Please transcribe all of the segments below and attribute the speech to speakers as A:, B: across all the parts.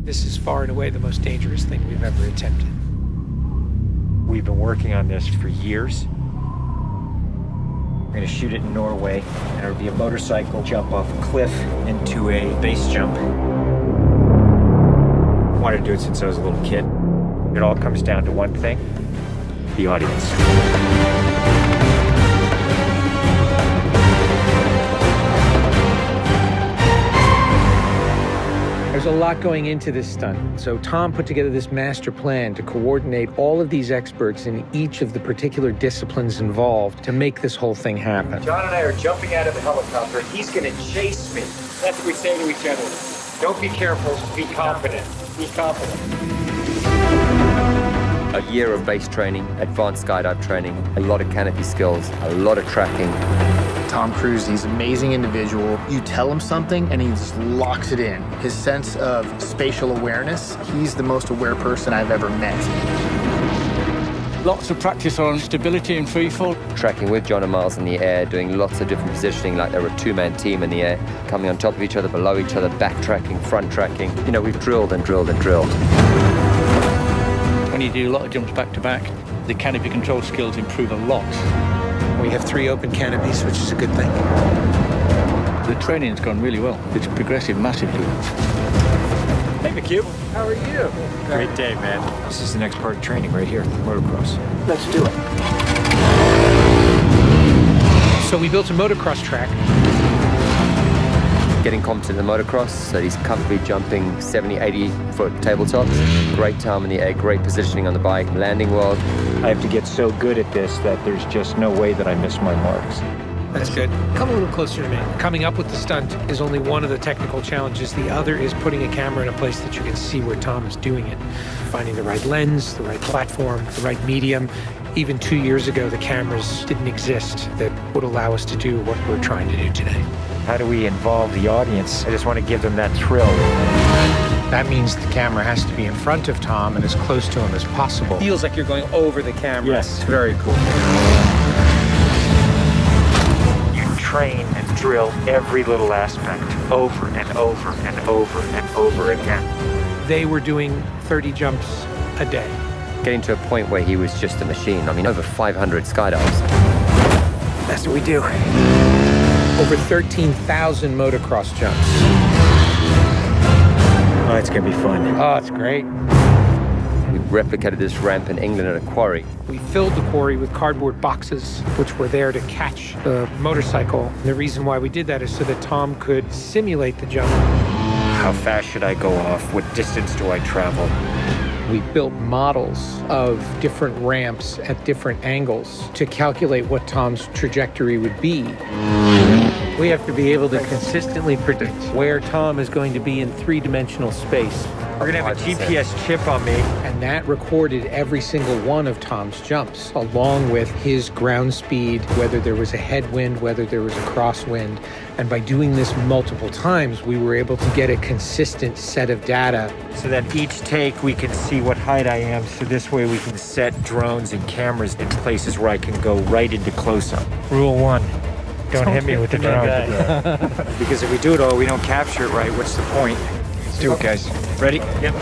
A: This is far and away the most dangerous thing we've ever attempted.
B: We've been working on this for years. We're gonna shoot it in Norway, and it'll be a motorcycle jump off a cliff into a base jump. I wanted to do it since I was a little kid. It all comes down to one thing: the audience.
A: There's a lot going into this stunt, so Tom put together this master plan to coordinate all of these experts in each of the particular disciplines involved to make this whole thing happen.
B: John and I are jumping out of the helicopter. He's gonna chase me. That's what we say to each other. Don't be careful, be confident. Be confident.
C: A year of base training, advanced skydive training, a lot of canopy skills, a lot of tracking.
D: Tom Cruise, he's an amazing individual. You tell him something and he just locks it in. His sense of spatial awareness, he's the most aware person I've ever met.
E: Lots of practice on stability and freefall.
C: Tracking with John and Miles in the air, doing lots of different positioning, like they were a two-man team in the air, coming on top of each other, below each other, backtracking, front tracking. You know, we've drilled and drilled and drilled.
E: When you do a lot of jumps back to back, the canopy control skills improve a lot.
A: We have 3 open canopies, which is a good thing.
E: The training's gone really well. It's progressive massively.
B: Hey, McHugh.
A: How are you?
B: Great day, man. This is the next part of training right here, motocross.
A: Let's do it. So we built a motocross track.
C: Getting competent in the motocross, so he's comfortably jumping 70, 80-foot tabletops. Great time in the air, great positioning on the bike, landing well.
B: I have to get so good at this that there's just no way that I miss my marks.
A: That's good. Come a little closer to me. Coming up with the stunt is only one of the technical challenges. The other is putting a camera in a place that you can see where Tom is doing it. Finding the right lens, the right platform, the right medium. Even 2 years ago, the cameras didn't exist that would allow us to do what we're trying to do today.
B: How do we involve the audience? I just want to give them that thrill.
A: That means the camera has to be in front of Tom and as close to him as possible. Feels like you're going over the camera.
B: Yes, very cool. You train and drill every little aspect over and over and over and over again.
A: They were doing 30 jumps a day.
C: Getting to a point where he was just a machine. I mean, over 500 skydives.
A: That's what we do. Over 13,000 motocross jumps.
B: Oh, it's gonna be fun.
A: Oh, it's great.
C: We replicated this ramp in England at a quarry.
A: We filled the quarry with cardboard boxes, which were there to catch the motorcycle. And the reason why we did that is so that Tom could simulate the jump.
B: How fast should I go off? What distance do I travel?
A: We built models of different ramps at different angles to calculate what Tom's trajectory would be. We have to be able to consistently predict where Tom is going to be in 3-dimensional space.
B: We're gonna have a GPS chip on me.
A: And that recorded every single one of Tom's jumps, along with his ground speed, whether there was a headwind, whether there was a crosswind. And by doing this multiple times, we were able to get a consistent set of data.
B: So that each take we can see what height I am, so this way we can set drones and cameras in places where I can go right into close-up. Rule 1, don't hit me with the drone. Because if we do it all, we don't capture it right, what's the point? Let's do it, guys. Ready? Yep.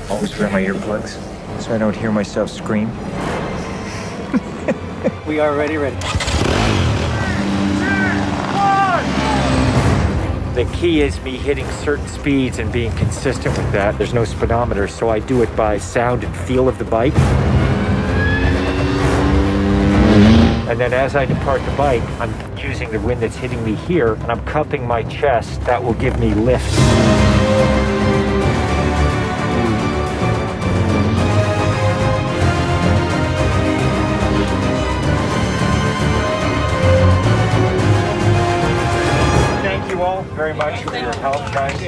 B: Always wear my earplugs so I don't hear myself scream.
A: We are ready.
B: The key is me hitting certain speeds and being consistent with that. There's no speedometer, so I do it by sound and feel of the bike. And then as I depart the bike, I'm using the wind that's hitting me here, and I'm cupping my chest. That will give me lift. Thank you all very much for your help, guys.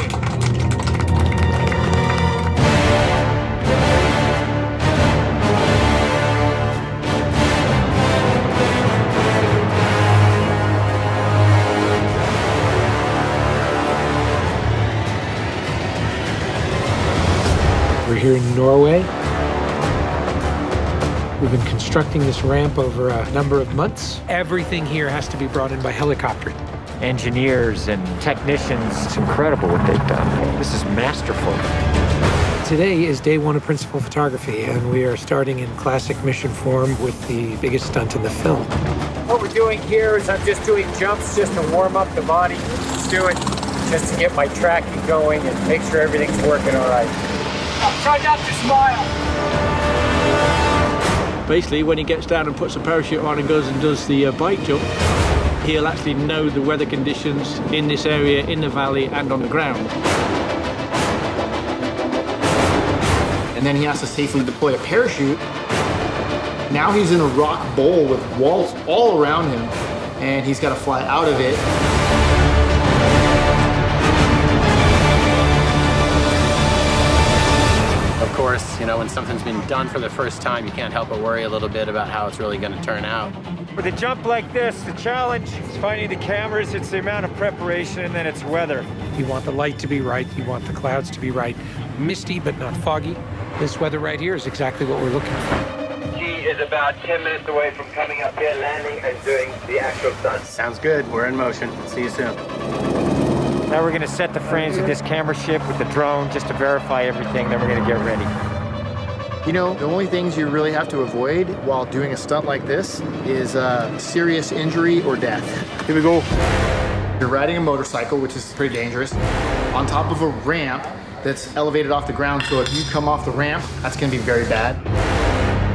A: We're here in Norway. We've been constructing this ramp over a number of months. Everything here has to be brought in by helicopter.
B: engineers and technicians. It's incredible what they've done. This is masterful.
A: Today is day one of principal photography, and we are starting in classic mission form with the biggest stunt in the film.
B: What we're doing here is I'm just doing jumps just to warm up the body. Just do it just to get my tracking going and make sure everything's working all right. Try not to smile.
E: Basically, when he gets down and puts a parachute on and goes and does the bike jump, he'll actually know the weather conditions in this area, in the valley, and on the ground.
D: And then he has to safely deploy a parachute. Now he's in a rock bowl with walls all around him, and he's got to fly out of it.
F: Of course, you know, when something's been done for the first time, you can't help but worry a little bit about how it's really going to turn out.
B: With a jump like this, the challenge is finding the cameras, it's the amount of preparation, and then it's weather.
A: You want the light to be right, you want the clouds to be right. Misty, but not foggy. This weather right here is exactly what we're looking for.
G: He is about 10 minutes away from coming up here, landing, and doing the actual stunt.
F: Sounds good. We're in motion. See you soon.
B: Now we're gonna set the frames of this camera ship with the drone just to verify everything, then we're gonna get ready.
D: You know, the only things you really have to avoid while doing a stunt like this is serious injury or death. Here we go. You're riding a motorcycle, which is pretty dangerous, on top of a ramp that's elevated off the ground, so if you come off the ramp, that's gonna be very bad.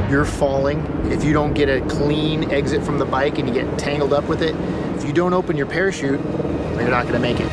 D: You're falling. If you don't get a clean exit from the bike and you get tangled up with it, if you don't open your parachute, you're not gonna make it.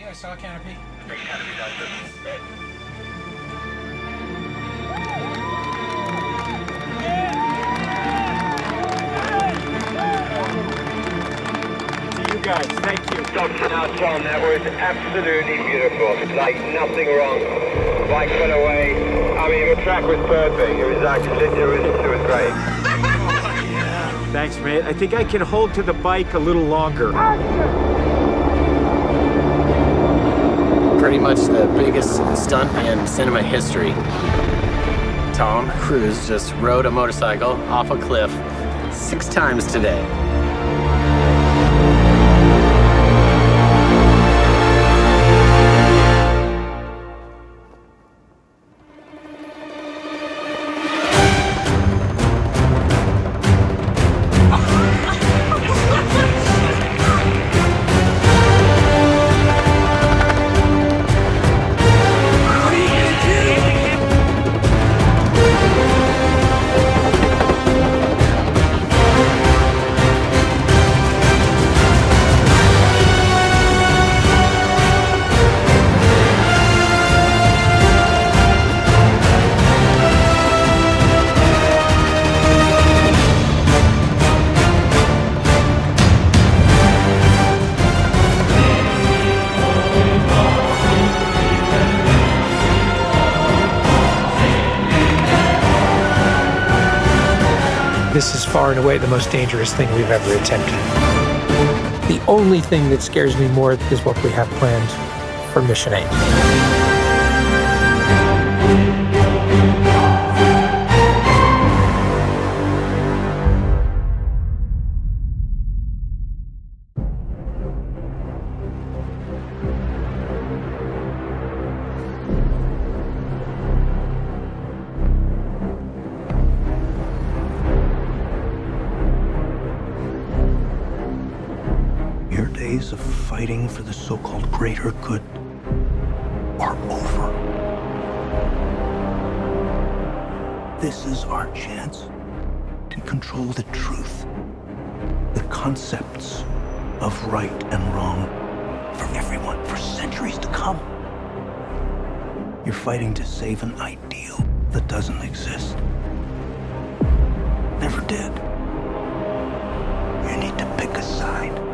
A: I saw a canopy.
B: To you guys, thank you.
G: Dr. Now, Tom, that was absolutely beautiful. Like nothing wrong. Bike went away. I mean, the track was perfect. It was actually, it was great.
B: Thanks, mate. I think I can hold to the bike a little longer.
F: Pretty much the biggest stunt in cinema history. Tom Cruise just rode a motorcycle off a cliff 6 times today.
A: This is far and away the most dangerous thing we've ever attempted. The only thing that scares me more is what we have planned for Mission 8.
H: Your days of fighting for the so-called greater good are over. This is our chance to control the truth, the concepts of right and wrong for everyone for centuries to come. You're fighting to save an ideal that doesn't exist. Never did. You need to pick a side.